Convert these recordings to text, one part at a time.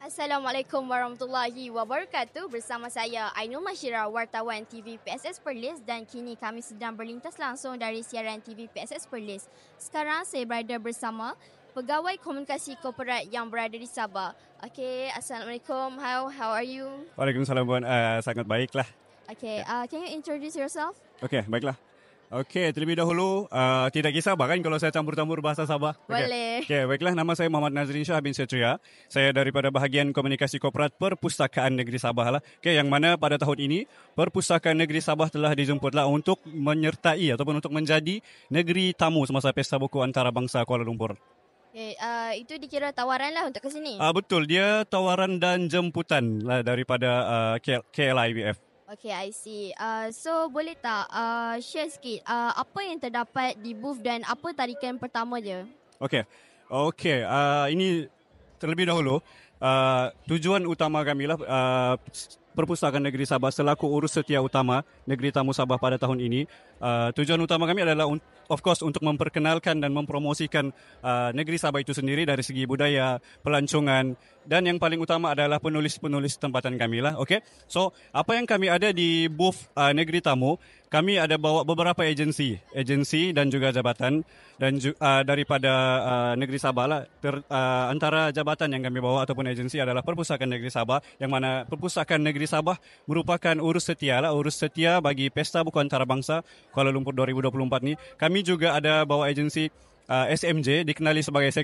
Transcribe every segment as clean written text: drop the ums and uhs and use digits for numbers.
Assalamualaikum warahmatullahi wabarakatuh. Bersama saya Ainul Mashira, wartawan TV PSS Perlis, dan kini kami sedang berlintas langsung dari siaran TV PSS Perlis. Sekarang saya berada bersama pegawai komunikasi korporat yang berada di Sabah. Okay, Assalamualaikum. How are you? Waalaikumsalam, Puan. Sangat baiklah. Okay, can you introduce yourself? Okey, baiklah. Okey, terlebih dahulu, tidak kisah bahkan kalau saya campur-campur bahasa Sabah. Boleh. Okey, baiklah. Nama saya Muhammad Nazrin Shah bin Setria. Saya daripada bahagian komunikasi korporat Perpustakaan Negeri Sabah lah. Okey, yang mana pada tahun ini Perpustakaan Negeri Sabah telah dijemputlah untuk menyertai ataupun untuk menjadi negeri tamu semasa Pesta Buku Antarabangsa Kuala Lumpur. Okay, itu dikira tawaran lah untuk ke sini. Betul, dia tawaran dan jemputan lah daripada KLIBF. Okay, I see. So, boleh tak share sikit apa yang terdapat di booth dan apa tarikan pertama je? Okey. Ini terlebih dahulu tujuan utama kami lah Perpustakaan Negeri Sabah selaku urus setia utama Negeri Tamu Sabah pada tahun ini. Tujuan utama kami adalah of course untuk memperkenalkan dan mempromosikan Negeri Sabah itu sendiri dari segi budaya, pelancongan, dan yang paling utama adalah penulis-penulis tempatan kami lah. Okay? So, apa yang kami ada di booth Negeri Tamu, kami ada bawa beberapa agensi dan juga jabatan, dan daripada Negeri Sabah lah. Antara jabatan yang kami bawa ataupun agensi adalah Perpustakaan Negeri Sabah, yang mana Perpustakaan Negeri Sabah merupakan urus setia bagi Pesta Buku Antarabangsa Kuala Lumpur 2024 ni. Kami juga ada bawa agensi SMJ, dikenali sebagai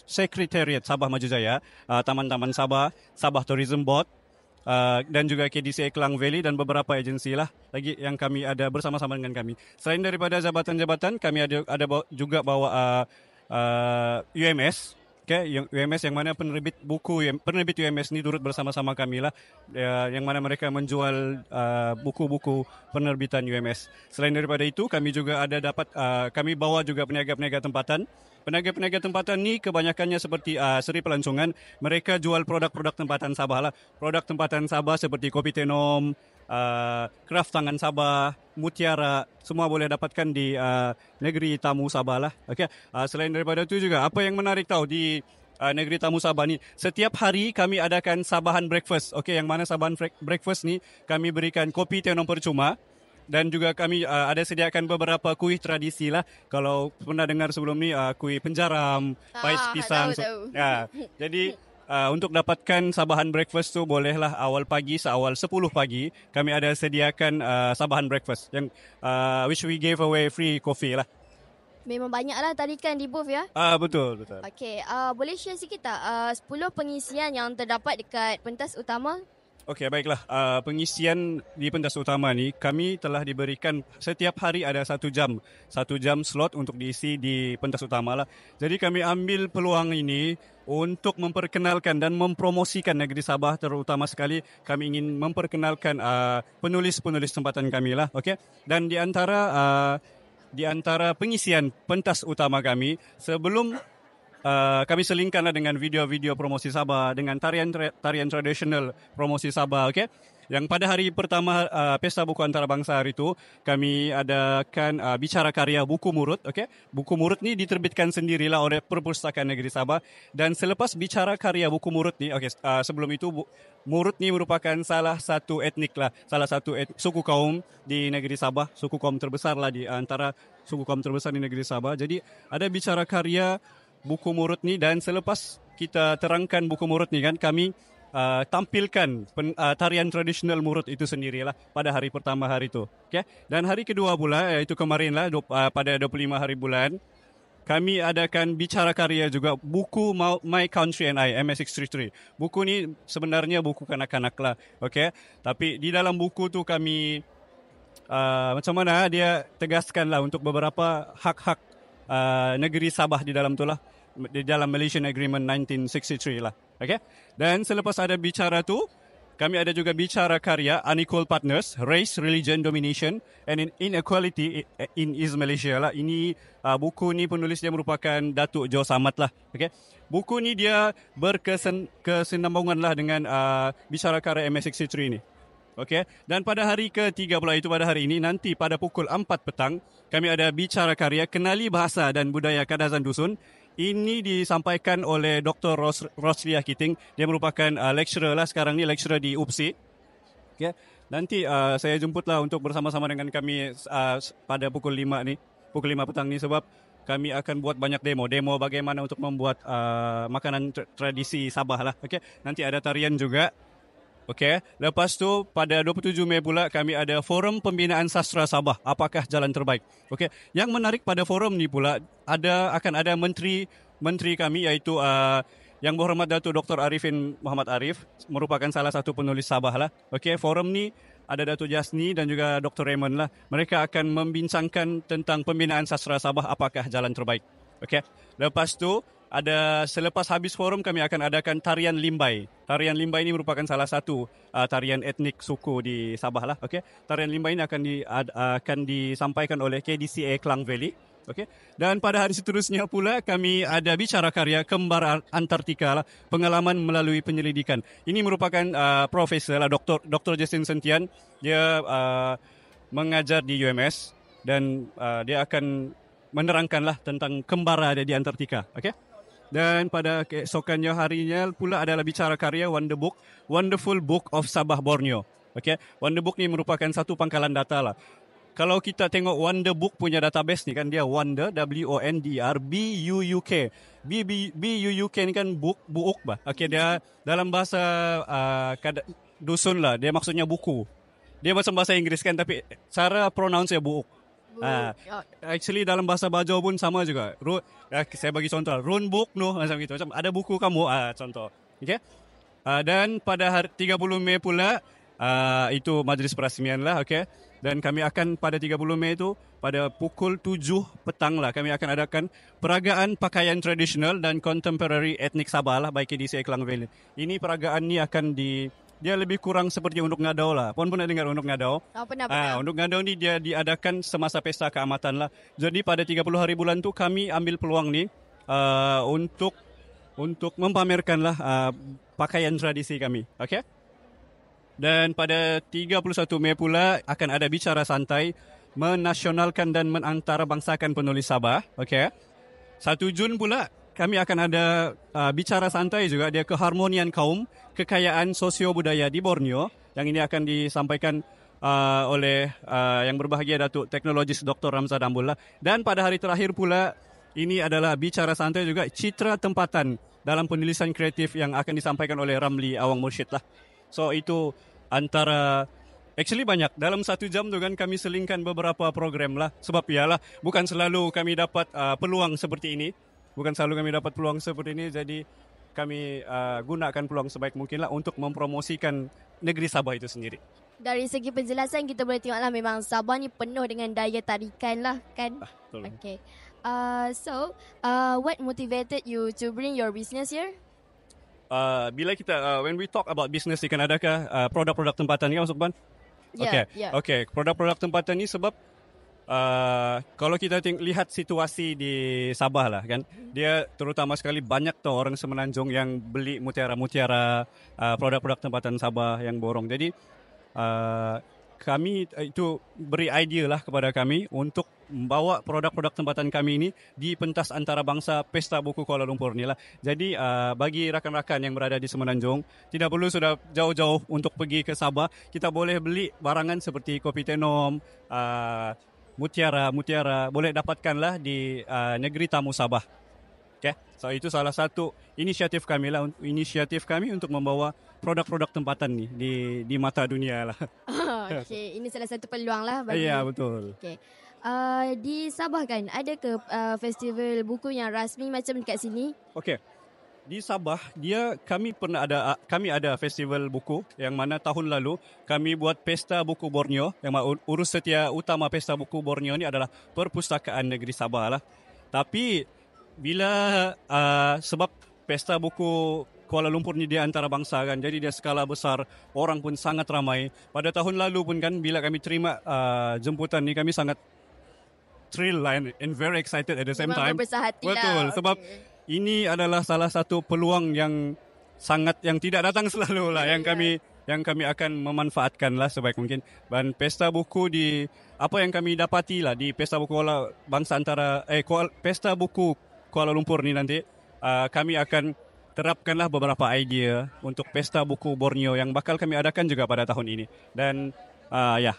Sekretariat Sabah Maju Jaya, Taman-Taman Sabah, Sabah Tourism Board, dan juga KDCA Klang Valley, dan beberapa agensi lah lagi yang kami ada bersama-sama dengan kami. Selain daripada jabatan-jabatan, kami ada juga bawa UMS. Okay, UMS yang mana penerbit UMS ni turut bersama-sama kami lah, yang mana mereka menjual buku-buku penerbitan UMS. Selain daripada itu, kami juga kami bawa juga peniaga-peniaga tempatan. Peniaga-peniaga tempatan ni kebanyakannya seperti Seri Pelancongan. Mereka jual produk-produk tempatan Sabah lah. Produk tempatan Sabah seperti kopi tenom, kraft tangan Sabah, mutiara, semua boleh dapatkan di Negeri Tamu Sabah lah. Okay. Selain daripada itu juga, apa yang menarik tahu di Negeri Tamu Sabah ni, setiap hari kami adakan Sabahan Breakfast. Okay, yang mana Sabahan Breakfast ni kami berikan kopi tenom percuma. Dan juga kami ada sediakan beberapa kuih tradisi lah. Kalau pernah dengar sebelum ni, kuih penjaram, pais pisang. Tahu. Jadi untuk dapatkan Sabahan Breakfast tu bolehlah awal pagi, seawal 10 pagi kami ada sediakan Sabahan Breakfast yang which we gave away free coffee lah. Memang banyaklah tarikan di booth ya. Betul. Okay, boleh share sikit tak 10 pengisian yang terdapat dekat pentas utama? Okey, baiklah. Pengisian di pentas utama ni, kami telah diberikan setiap hari ada 1 jam. 1 jam slot untuk diisi di pentas utama lah. Jadi kami ambil peluang ini untuk memperkenalkan dan mempromosikan Negeri Sabah, terutama sekali kami ingin memperkenalkan penulis-penulis tempatan kami lah. Okey. Dan di antara pengisian pentas utama kami, sebelum kami selingkanlah dengan video-video promosi Sabah, dengan tarian tradisional promosi Sabah. Okay? Yang pada hari pertama Pesta Buku Antarabangsa hari itu, kami adakan bicara karya buku murut. Okay? Buku murut ni diterbitkan sendirilah oleh Perpustakaan Negeri Sabah. Dan selepas bicara karya buku murut ni, sebelum itu murut ni merupakan salah satu etnik lah, salah satu suku kaum di Negeri Sabah, suku kaum terbesar lah di antara suku kaum terbesar di Negeri Sabah. Jadi ada bicara karya buku murut ni, dan selepas kita terangkan buku murut ni kan, kami tampilkan tarian tradisional murut itu sendirilah pada hari pertama hari itu. Okay? Dan hari kedua pula, iaitu kemarin lah, pada 25 hari bulan, kami adakan bicara karya juga buku My Country and I, MS633. Buku ni sebenarnya buku kanak-kanak lah. Okay? Tapi di dalam buku tu kami macam mana dia tegaskan lah untuk beberapa hak-hak negeri Sabah di dalam tu lah, di dalam Malaysian Agreement 1963 lah. Okay? Dan selepas ada bicara tu, kami ada juga bicara karya Unequal Partners, Race, Religion, Domination and Inequality in East Malaysia lah. Ini buku ni penulis dia merupakan Datuk Jo Samad lah. Okay? Buku ni dia berkesinambungan lah dengan bicara karya MS633 ni. Okay? Dan pada hari ketiga pula, itu pada hari ini, nanti pada pukul 4 petang, kami ada bicara karya Kenali Bahasa dan Budaya Kadazan Dusun, Ini disampaikan oleh Dr. Rosliah Kiting. Dia merupakan lecturer lah sekarang ni, lecturer di UPSI. Okay. Nanti saya jemputlah untuk bersama-sama dengan kami pada pukul 5 ni, pukul 5 petang ni, sebab kami akan buat banyak demo bagaimana untuk membuat makanan tradisi Sabah lah. Okay. Nanti ada tarian juga. Okay. Lepas tu pada 27 Mei pula kami ada Forum Pembinaan Sastra Sabah. Apakah jalan terbaik? Okay. Yang menarik pada forum ni pula akan ada menteri kami, iaitu Yang Berhormat Datuk Dr. Arifin Muhammad Arif, merupakan salah satu penulis Sabah lah. Okay, forum ni ada Datuk Jasni dan juga Dr. Raymond lah. Mereka akan membincangkan tentang pembinaan sastra Sabah, apakah jalan terbaik. Okay. Lepas tu selepas habis forum kami akan adakan tarian limbai. Tarian limbai ini merupakan salah satu tarian etnik suku di Sabah lah. Okay. Tarian limbai ini akan disampaikan oleh KDCA Klang Valley. Okay. Dan pada hari seterusnya pula kami ada bicara karya Kembar Antartika lah, pengalaman melalui penyelidikan. Ini merupakan profesor lah, Dr. Justin Sentian. Dia mengajar di UMS dan dia akan menerangkanlah tentang kembara ada di Antartika. Okay. Dan pada keesokannya harinya pula adalah bicara karya Wonderful Book of Sabah Borneo. Okay. Wonder Book ni merupakan satu pangkalan data lah. Kalau kita tengok Wonder Book punya database ni kan, dia Wonder, WONDER, BUUK. BUUK ni kan buuk bah. Okay, dia dalam bahasa dusun lah, dia maksudnya buku. Dia macam bahasa Inggeris kan, tapi cara pronounce dia buuk. Actually dalam bahasa Bajau pun sama juga. Saya bagi contoh, Run Book no, macam gitu. Macam ada buku kamu, contoh. Okay? Dan pada hari 30 Mei pula, itu majlis perasmian lah, okay? Dan kami akan pada 30 Mei itu pada pukul 7 petang lah kami akan adakan peragaan pakaian tradisional dan contemporary etnik Sabah lah by KDCA Klang Valley. Ini peragaan ni dia lebih kurang seperti Unduk Ngadau lah. Puan pernah dengar Unduk Ngadau? Pernah. Unduk Ngadau ni dia diadakan semasa pesta keamatan lah. Jadi pada 30 hari bulan tu kami ambil peluang ni untuk mempamerkan lah pakaian tradisi kami. Okay? Dan pada 31 Mei pula akan ada bicara santai menasionalkan dan menantarabangsakan penulis Sabah. Okay. 1 Jun pula kami akan ada bicara santai juga, dia keharmonian kaum, kekayaan sosio-budaya di Borneo. Yang ini akan disampaikan oleh yang berbahagia Datuk Teknologis Dr. Ramzan Ambullah. Dan pada hari terakhir pula ini adalah bicara santai juga, citra tempatan dalam penulisan kreatif yang akan disampaikan oleh Ramli Awang Mursyid lah. So itu actually banyak. Dalam 1 jam tu kan kami selingkan beberapa program lah. Sebab ialah bukan selalu kami dapat peluang seperti ini. Jadi kami gunakan peluang sebaik mungkin lah untuk mempromosikan negeri Sabah itu sendiri. Dari segi penjelasan kita boleh tengoklah memang Sabah ni penuh dengan daya tarikan lah kan. Betul. Okay. What motivated you to bring your business here? Bila kita when we talk about business ni kan, adakah produk-produk tempatan ni kan, Masuk Ban? Yeah. Okay, produk-produk tempatan ni sebab kalau kita lihat situasi di Sabah lah kan, dia terutama sekali banyak tu orang Semenanjung yang beli mutiara-mutiara, produk-produk tempatan Sabah yang borong. Jadi kami itu beri idea lah kepada kami untuk membawa produk-produk tempatan kami ini di pentas antarabangsa Pesta Buku Kuala Lumpur ni lah. Jadi bagi rakan-rakan yang berada di Semenanjung, tidak perlu sudah jauh-jauh untuk pergi ke Sabah. Kita boleh beli barangan seperti kopi tenom, mutiara, boleh dapatkanlah di negeri tamu Sabah. Okay? So itu salah satu inisiatif kami lah, untuk membawa produk-produk tempatan ni di mata dunia lah. Okay, ini salah satu peluang lah bagi. Ya, betul. Okay. Di Sabah kan ada ke festival buku yang rasmi macam dekat sini? Okay. Di Sabah kami ada festival buku yang mana tahun lalu kami buat Pesta Buku Borneo, yang urus setia utama Pesta Buku Borneo ni adalah Perpustakaan Negeri Sabah lah. Tapi bila sebab Pesta Buku Kuala Lumpur ni dia antarabangsa kan, jadi dia skala besar, orang pun sangat ramai. Pada tahun lalu pun kan, bila kami terima jemputan ni, kami sangat thrill and very excited at the same time. Betul, lah. Sebab ini adalah salah satu peluang yang tidak datang selalu lah, yang kami akan memanfaatkan lah sebaik mungkin. Dan Pesta Buku apa yang kami dapati lah di Pesta Buku Pesta Buku Kuala Lumpur ni nanti, kami akan terapkanlah beberapa idea untuk Pesta Buku Borneo yang bakal kami adakan juga pada tahun ini. Dan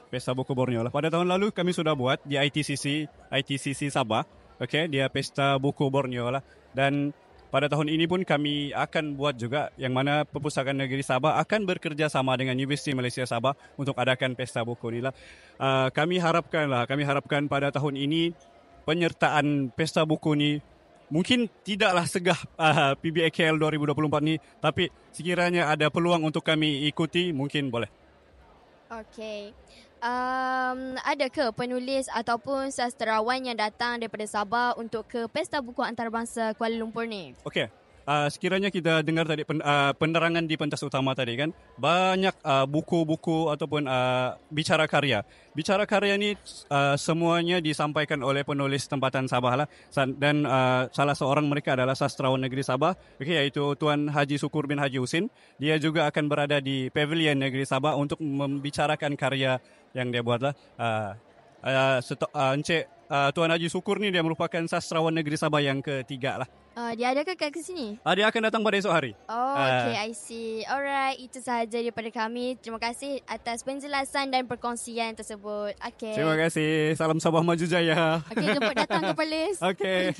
Pesta Buku Borneo lah. Pada tahun lalu kami sudah buat di ITCC Sabah. Okay, dia Pesta Buku Borneo lah. Dan pada tahun ini pun kami akan buat juga yang mana Perpustakaan Negeri Sabah akan bekerja sama dengan Universiti Malaysia Sabah untuk adakan Pesta Buku ni lah. Kami harapkan pada tahun ini penyertaan Pesta Buku ni mungkin tidaklah segah PBAKL 2024 ni, tapi sekiranya ada peluang untuk kami ikuti, mungkin boleh. Okey. Ada ke penulis ataupun sastrawan yang datang daripada Sabah untuk ke Pesta Buku Antarabangsa Kuala Lumpur ni? Okey. Sekiranya kita dengar tadi penerangan di pentas utama tadi kan, banyak buku-buku ataupun bicara karya. Bicara karya ni semuanya disampaikan oleh penulis tempatan Sabah lah. Dan salah seorang mereka adalah sastrawan negeri Sabah, iaitu Tuan Haji Sukur bin Haji Husin. Dia juga akan berada di Pavilion Negeri Sabah untuk membicarakan karya yang dia buat lah. Encik Tuan Haji Sukur ni dia merupakan sastrawan negeri Sabah yang ketiga lah. Dia ada ke sini? Dia akan datang pada esok hari. Oh, okay, I see. Alright, itu sahaja daripada kami. Terima kasih atas penjelasan dan perkongsian tersebut. Okay. Terima kasih. Salam Sabah Maju Jaya. Okay, jemput datang ke Perlis. Okay.